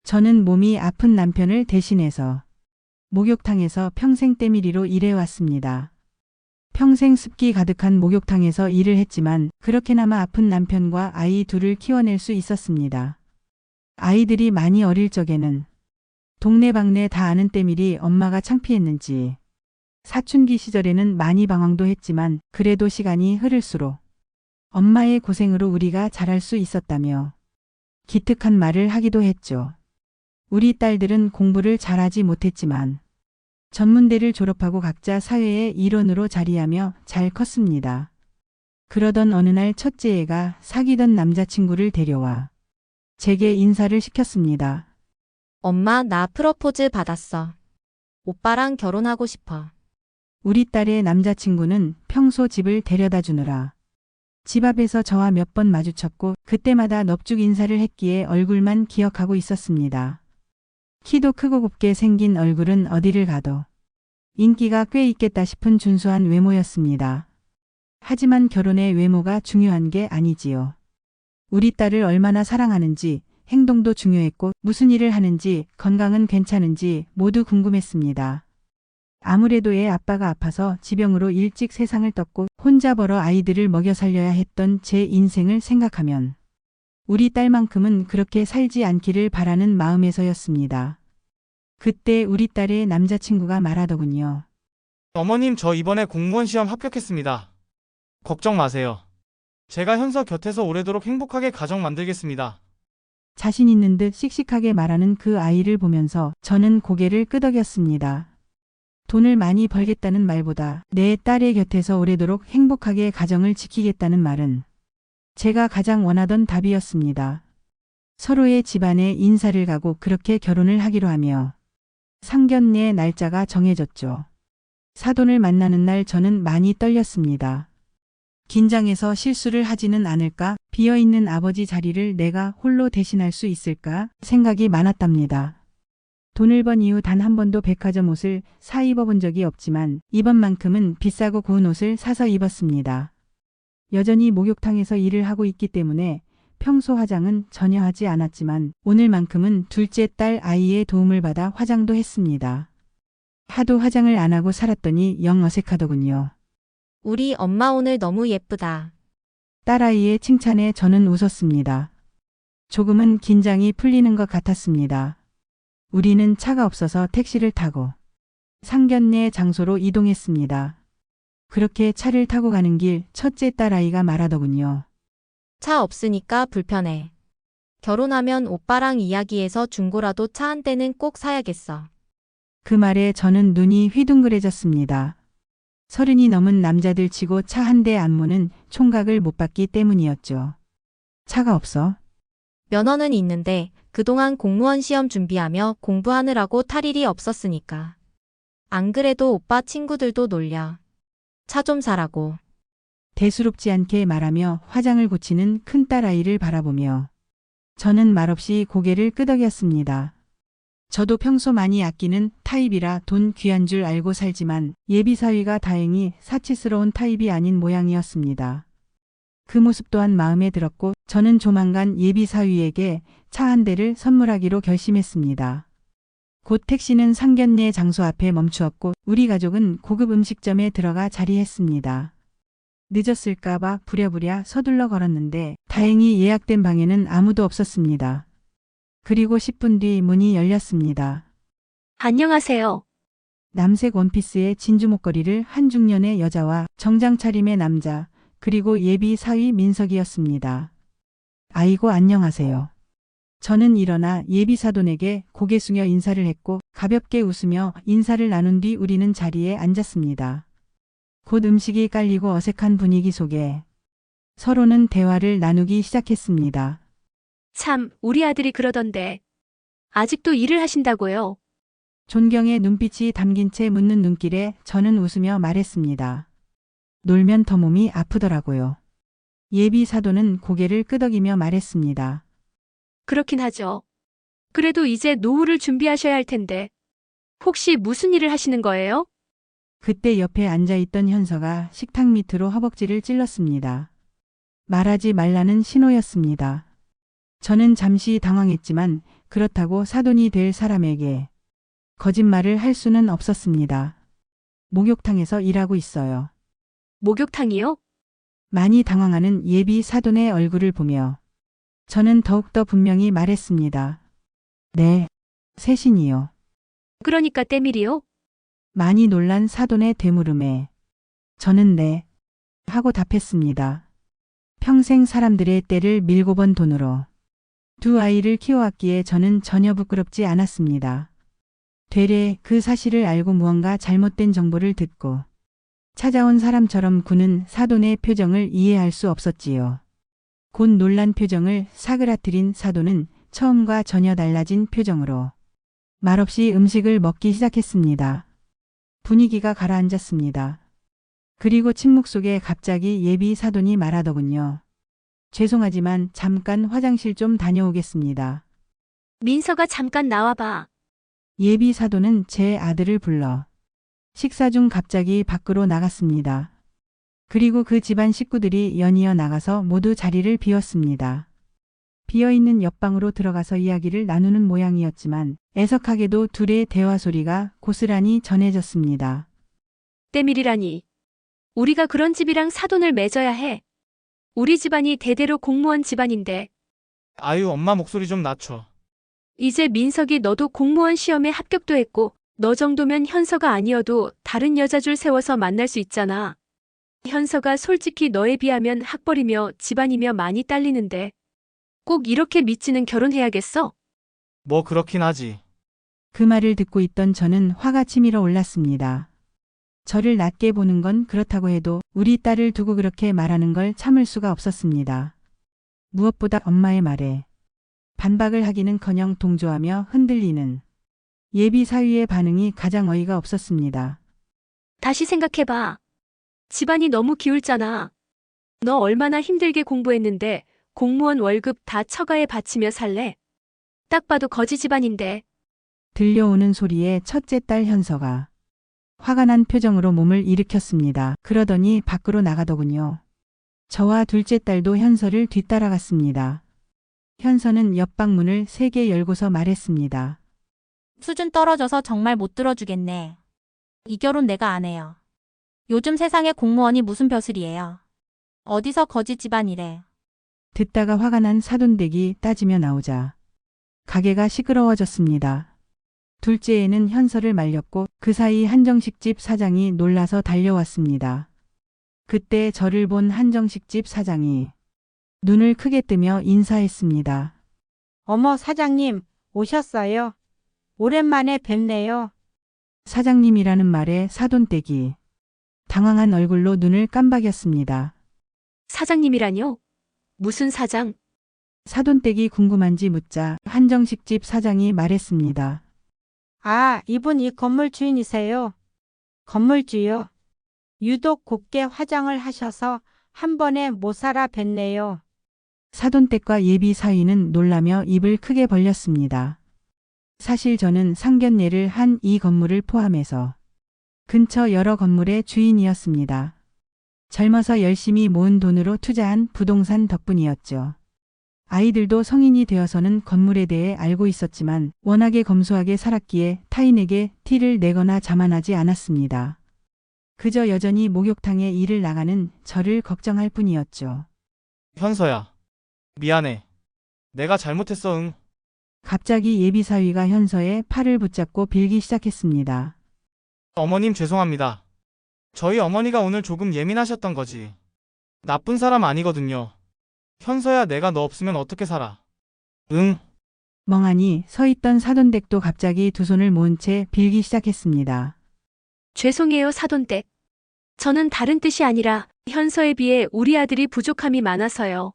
저는 몸이 아픈 남편을 대신해서 목욕탕에서 평생 때밀이로 일해왔습니다. 평생 습기 가득한 목욕탕에서 일을 했지만 그렇게나마 아픈 남편과 아이 둘을 키워낼 수 있었습니다. 아이들이 많이 어릴 적에는 동네방네 다 아는 때밀이 엄마가 창피했는지 사춘기 시절에는 많이 방황도 했지만 그래도 시간이 흐를수록 엄마의 고생으로 우리가 자랄 수 있었다며 기특한 말을 하기도 했죠. 우리 딸들은 공부를 잘하지 못했지만 전문대를 졸업하고 각자 사회의 일원으로 자리하며 잘 컸습니다. 그러던 어느 날 첫째 애가 사귀던 남자친구를 데려와 제게 인사를 시켰습니다. 엄마, 나 프러포즈 받았어. 오빠랑 결혼하고 싶어. 우리 딸의 남자친구는 평소 집을 데려다 주느라 집 앞에서 저와 몇 번 마주쳤고 그때마다 넙죽 인사를 했기에 얼굴만 기억하고 있었습니다. 키도 크고 곱게 생긴 얼굴은 어디를 가도 인기가 꽤 있겠다 싶은 준수한 외모였습니다. 하지만 결혼에 외모가 중요한 게 아니지요. 우리 딸을 얼마나 사랑하는지 행동도 중요했고 무슨 일을 하는지 건강은 괜찮은지 모두 궁금했습니다. 아무래도 애 아빠가 아파서 지병으로 일찍 세상을 떴고 혼자 벌어 아이들을 먹여 살려야 했던 제 인생을 생각하면 우리 딸만큼은 그렇게 살지 않기를 바라는 마음에서였습니다. 그때 우리 딸의 남자친구가 말하더군요. 어머님, 저 이번에 공무원 시험 합격했습니다. 걱정 마세요. 제가 현서 곁에서 오래도록 행복하게 가정 만들겠습니다. 자신 있는 듯 씩씩하게 말하는 그 아이를 보면서 저는 고개를 끄덕였습니다. 돈을 많이 벌겠다는 말보다 내 딸의 곁에서 오래도록 행복하게 가정을 지키겠다는 말은 제가 가장 원하던 답이었습니다. 서로의 집안에 인사를 가고 그렇게 결혼을 하기로 하며 상견례 날짜가 정해졌죠. 사돈을 만나는 날 저는 많이 떨렸습니다. 긴장해서 실수를 하지는 않을까? 비어있는 아버지 자리를 내가 홀로 대신할 수 있을까? 생각이 많았답니다. 돈을 번 이후 단 한 번도 백화점 옷을 사 입어본 적이 없지만 이번만큼은 비싸고 고운 옷을 사서 입었습니다. 여전히 목욕탕에서 일을 하고 있기 때문에 평소 화장은 전혀 하지 않았지만 오늘만큼은 둘째 딸 아이의 도움을 받아 화장도 했습니다. 하도 화장을 안 하고 살았더니 영 어색하더군요. 우리 엄마 오늘 너무 예쁘다. 딸아이의 칭찬에 저는 웃었습니다. 조금은 긴장이 풀리는 것 같았습니다. 우리는 차가 없어서 택시를 타고 상견례 장소로 이동했습니다. 그렇게 차를 타고 가는 길 첫째 딸아이가 말하더군요. 차 없으니까 불편해. 결혼하면 오빠랑 이야기해서 중고라도 차 한 대는 꼭 사야겠어. 그 말에 저는 눈이 휘둥그레졌습니다. 30이 넘은 남자들 치고 차 한 대 안무는 총각을 못 받기 때문이었죠. 차가 없어? 면허는 있는데 그동안 공무원 시험 준비하며 공부하느라고 탈 일이 없었으니까. 안 그래도 오빠 친구들도 놀려. 차 좀 사라고. 대수롭지 않게 말하며 화장을 고치는 큰딸아이를 바라보며 저는 말없이 고개를 끄덕였습니다. 저도 평소 많이 아끼는 타입이라 돈 귀한 줄 알고 살지만 예비사위가 다행히 사치스러운 타입이 아닌 모양이었습니다. 그 모습 또한 마음에 들었고 저는 조만간 예비사위에게 차 한 대를 선물하기로 결심했습니다. 곧 택시는 상견례 장소 앞에 멈추었고 우리 가족은 고급 음식점에 들어가 자리했습니다. 늦었을까봐 부랴부랴 서둘러 걸었는데 다행히 예약된 방에는 아무도 없었습니다. 그리고 10분 뒤 문이 열렸습니다. 안녕하세요. 남색 원피스에 진주 목걸이를 한 중년의 여자와 정장 차림의 남자, 그리고 예비 사위 민석이었습니다. 아이고 안녕하세요. 저는 일어나 예비 사돈에게 고개 숙여 인사를 했고 가볍게 웃으며 인사를 나눈 뒤 우리는 자리에 앉았습니다. 곧 음식이 깔리고 어색한 분위기 속에 서로는 대화를 나누기 시작했습니다. 참, 우리 아들이 그러던데. 아직도 일을 하신다고요? 존경의 눈빛이 담긴 채 묻는 눈길에 저는 웃으며 말했습니다. 놀면 더 몸이 아프더라고요. 예비 사돈은 고개를 끄덕이며 말했습니다. 그렇긴 하죠. 그래도 이제 노후를 준비하셔야 할 텐데. 혹시 무슨 일을 하시는 거예요? 그때 옆에 앉아있던 현서가 식탁 밑으로 허벅지를 찔렀습니다. 말하지 말라는 신호였습니다. 저는 잠시 당황했지만 그렇다고 사돈이 될 사람에게 거짓말을 할 수는 없었습니다. 목욕탕에서 일하고 있어요. 목욕탕이요? 많이 당황하는 예비 사돈의 얼굴을 보며 저는 더욱더 분명히 말했습니다. 네, 세신이요. 그러니까 때밀이요? 많이 놀란 사돈의 되물음에 저는 네, 하고 답했습니다. 평생 사람들의 때를 밀고 번 돈으로 두 아이를 키워왔기에 저는 전혀 부끄럽지 않았습니다. 되레 그 사실을 알고 무언가 잘못된 정보를 듣고 찾아온 사람처럼 구는 사돈의 표정을 이해할 수 없었지요. 곧 놀란 표정을 사그라뜨린 사돈은 처음과 전혀 달라진 표정으로 말없이 음식을 먹기 시작했습니다. 분위기가 가라앉았습니다. 그리고 침묵 속에 갑자기 예비 사돈이 말하더군요. 죄송하지만 잠깐 화장실 좀 다녀오겠습니다. 민서가 잠깐 나와봐. 예비 사돈은 제 아들을 불러 식사 중 갑자기 밖으로 나갔습니다. 그리고 그 집안 식구들이 연이어 나가서 모두 자리를 비웠습니다. 비어있는 옆방으로 들어가서 이야기를 나누는 모양이었지만 애석하게도 둘의 대화 소리가 고스란히 전해졌습니다. 때밀이라니. 우리가 그런 집이랑 사돈을 맺어야 해. 우리 집안이 대대로 공무원 집안인데. 아유, 엄마 목소리 좀 낮춰. 이제 민석이 너도 공무원 시험에 합격도 했고 너 정도면 현서가 아니어도 다른 여자 줄 세워서 만날 수 있잖아. 현서가 솔직히 너에 비하면 학벌이며 집안이며 많이 딸리는데 꼭 이렇게 미치는 결혼해야겠어? 뭐 그렇긴 하지. 그 말을 듣고 있던 저는 화가 치밀어 올랐습니다. 저를 낮게 보는 건 그렇다고 해도 우리 딸을 두고 그렇게 말하는 걸 참을 수가 없었습니다. 무엇보다 엄마의 말에 반박을 하기는커녕 동조하며 흔들리는 예비 사위의 반응이 가장 어이가 없었습니다. 다시 생각해봐. 집안이 너무 기울잖아. 너 얼마나 힘들게 공부했는데 공무원 월급 다 처가에 바치며 살래? 딱 봐도 거지 집안인데. 들려오는 소리에 첫째 딸 현서가 화가 난 표정으로 몸을 일으켰습니다. 그러더니 밖으로 나가더군요. 저와 둘째 딸도 현서를 뒤따라갔습니다. 현서는 옆방 문을 3개 열고서 말했습니다. 수준 떨어져서 정말 못 들어주겠네. 이 결혼 내가 안 해요. 요즘 세상에 공무원이 무슨 벼슬이에요. 어디서 거지 집안이래. 듣다가 화가 난 사돈댁이 따지며 나오자 가게가 시끄러워졌습니다. 둘째에는 현서를 말렸고 그 사이 한정식집 사장이 놀라서 달려왔습니다. 그때 저를 본 한정식집 사장이 눈을 크게 뜨며 인사했습니다. 어머, 사장님, 오셨어요? 오랜만에 뵙네요. 사장님이라는 말에 사돈댁이 당황한 얼굴로 눈을 깜박였습니다. 사장님이라뇨? 무슨 사장? 사돈댁이 궁금한지 묻자 한정식집 사장이 말했습니다. 아, 이분 이 건물 주인이세요? 건물주요. 유독 곱게 화장을 하셔서 한 번에 못 살아 뵀네요. 사돈댁과 예비 사위는 놀라며 입을 크게 벌렸습니다. 사실 저는 상견례를 한 이 건물을 포함해서 근처 여러 건물의 주인이었습니다. 젊어서 열심히 모은 돈으로 투자한 부동산 덕분이었죠. 아이들도 성인이 되어서는 건물에 대해 알고 있었지만 워낙에 검소하게 살았기에 타인에게 티를 내거나 자만하지 않았습니다. 그저 여전히 목욕탕에 일을 나가는 저를 걱정할 뿐이었죠. 현서야. 미안해. 내가 잘못했어, 응. 갑자기 예비 사위가 현서의 팔을 붙잡고 빌기 시작했습니다. 어머님 죄송합니다. 저희 어머니가 오늘 조금 예민하셨던 거지. 나쁜 사람 아니거든요. 현서야, 내가 너 없으면 어떻게 살아? 응. 멍하니 서 있던 사돈댁도 갑자기 두 손을 모은 채 빌기 시작했습니다. 죄송해요, 사돈댁. 저는 다른 뜻이 아니라 현서에 비해 우리 아들이 부족함이 많아서요.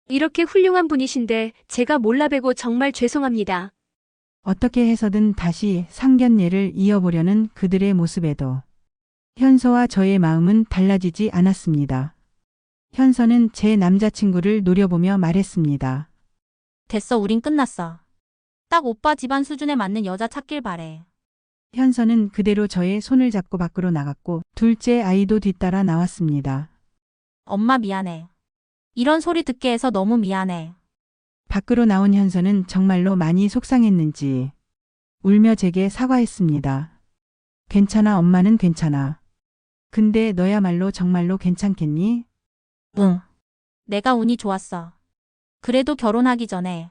이렇게 훌륭한 분이신데 제가 몰라뵈고 정말 죄송합니다. 어떻게 해서든 다시 상견례를 이어보려는 그들의 모습에도 현서와 저의 마음은 달라지지 않았습니다. 현서는 제 남자친구를 노려보며 말했습니다. 됐어, 우린 끝났어. 딱 오빠 집안 수준에 맞는 여자 찾길 바래. 현서는 그대로 저의 손을 잡고 밖으로 나갔고 둘째 아이도 뒤따라 나왔습니다. 엄마 미안해. 이런 소리 듣게 해서 너무 미안해. 밖으로 나온 현서는 정말로 많이 속상했는지 울며 제게 사과했습니다. 괜찮아, 엄마는 괜찮아. 근데 너야말로 정말로 괜찮겠니? 응. 내가 운이 좋았어. 그래도 결혼하기 전에.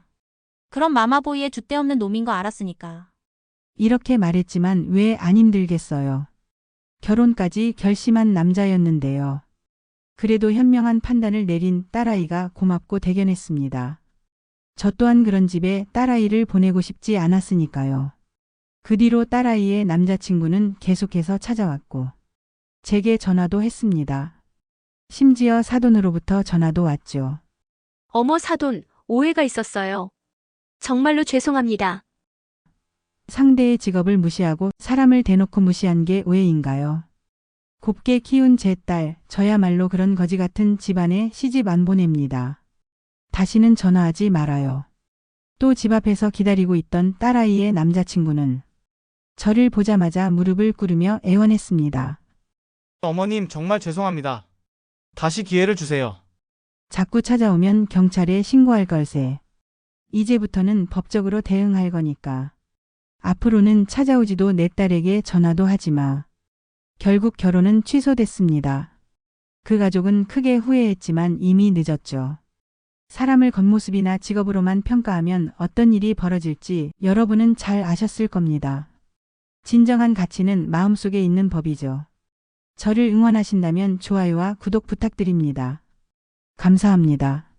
그럼 마마보이의 줏대없는 놈인 거 알았으니까. 이렇게 말했지만 왜 안 힘들겠어요. 결혼까지 결심한 남자였는데요. 그래도 현명한 판단을 내린 딸아이가 고맙고 대견했습니다. 저 또한 그런 집에 딸아이를 보내고 싶지 않았으니까요. 그 뒤로 딸아이의 남자친구는 계속해서 찾아왔고 제게 전화도 했습니다. 심지어 사돈으로부터 전화도 왔죠. 어머 사돈, 오해가 있었어요. 정말로 죄송합니다. 상대의 직업을 무시하고 사람을 대놓고 무시한 게 오해인가요? 곱게 키운 제 딸, 저야말로 그런 거지 같은 집안에 시집 안 보냅니다. 다시는 전화하지 말아요. 또 집 앞에서 기다리고 있던 딸아이의 남자친구는 저를 보자마자 무릎을 꿇으며 애원했습니다. 어머님 정말 죄송합니다. 다시 기회를 주세요. 자꾸 찾아오면 경찰에 신고할 걸세. 이제부터는 법적으로 대응할 거니까. 앞으로는 찾아오지도 내 딸에게 전화도 하지 마. 결국 결혼은 취소됐습니다. 그 가족은 크게 후회했지만 이미 늦었죠. 사람을 겉모습이나 직업으로만 평가하면 어떤 일이 벌어질지 여러분은 잘 아셨을 겁니다. 진정한 가치는 마음속에 있는 법이죠. 저를 응원하신다면 좋아요와 구독 부탁드립니다. 감사합니다.